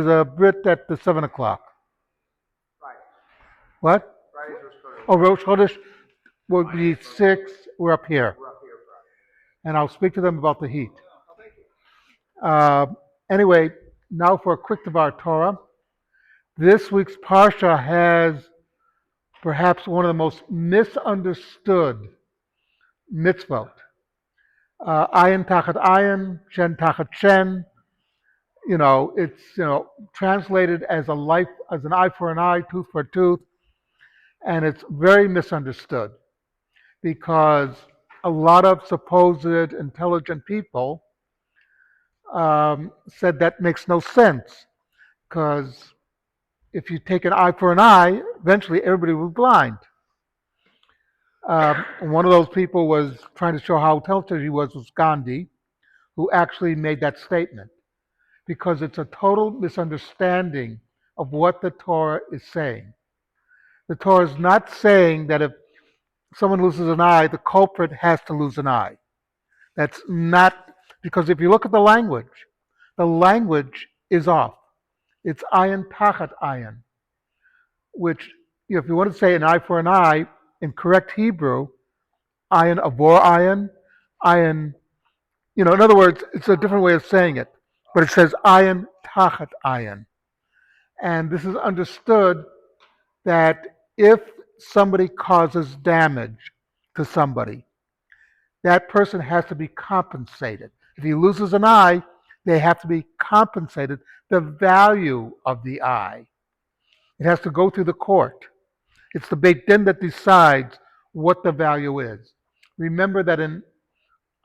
there's a Brit at the 7 o'clock. Friday. What? Friday's Rosh Chodesh. Oh, Rosh Chodesh will be 6. We're up here. We're up here Friday. And I'll speak to them about the heat. Oh, thank you. Anyway, now for a quick Devar Torah. This week's Parsha has perhaps one of the most misunderstood mitzvot. Ayin tachat ayin, shen tachat shen. It's translated as an eye for an eye, tooth for a tooth, and it's very misunderstood because a lot of supposed intelligent people said that makes no sense because if you take an eye for an eye, eventually everybody will be blind. One of those people was trying to show how intelligent he was Gandhi, who actually made that statement because it's a total misunderstanding of what the Torah is saying. The Torah is not saying that if someone loses an eye, the culprit has to lose an eye. That's not, because if you look at the language is off. It's ayin tachat ayin, which, if you want to say an eye for an eye, in correct Hebrew, ayin avor ayin, in other words, it's a different way of saying it, but it says ayin tachat ayin. And this is understood that if somebody causes damage to somebody, that person has to be compensated. If he loses an eye, they have to be compensated the value of the eye. It has to go through the court. It's the Beit Din that decides what the value is. Remember that in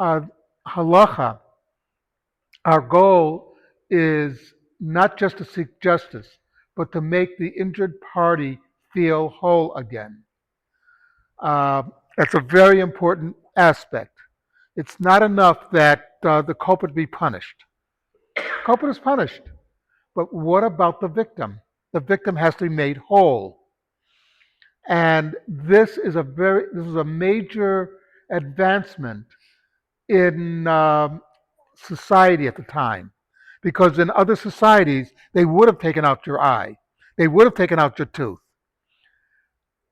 halacha, our goal is not just to seek justice, but to make the injured party feel whole again. That's a very important aspect. It's not enough that the culprit be punished. The culprit is punished. But what about the victim? The victim has to be made whole. And this is a major advancement in society at the time. Because in other societies, they would have taken out your eye. They would have taken out your tooth.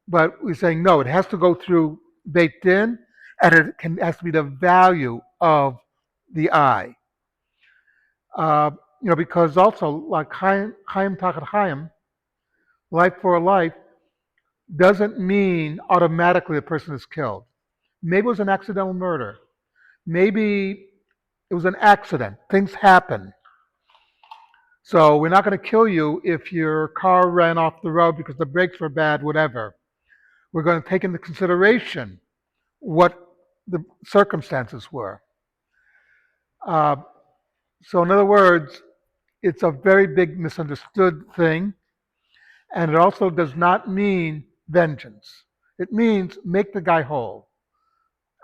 But we're saying, no, it has to go through Beit Din, and has to be the value of the eye. Because also, like Chaim Tachat Chaim, life for a life, doesn't mean automatically the person is killed. Maybe it was an accidental murder. Maybe it was an accident. Things happen. So we're not going to kill you if your car ran off the road because the brakes were bad, whatever. We're going to take into consideration what the circumstances were. So in other words, it's a very big misunderstood thing, and it also does not mean vengeance. It means make the guy whole.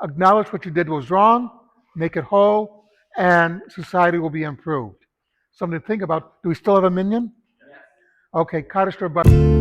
Acknowledge what you did was wrong, make it whole, and society will be improved. Something to think about. Do we still have a minion? Yes. Okay, Kaddish Rabban.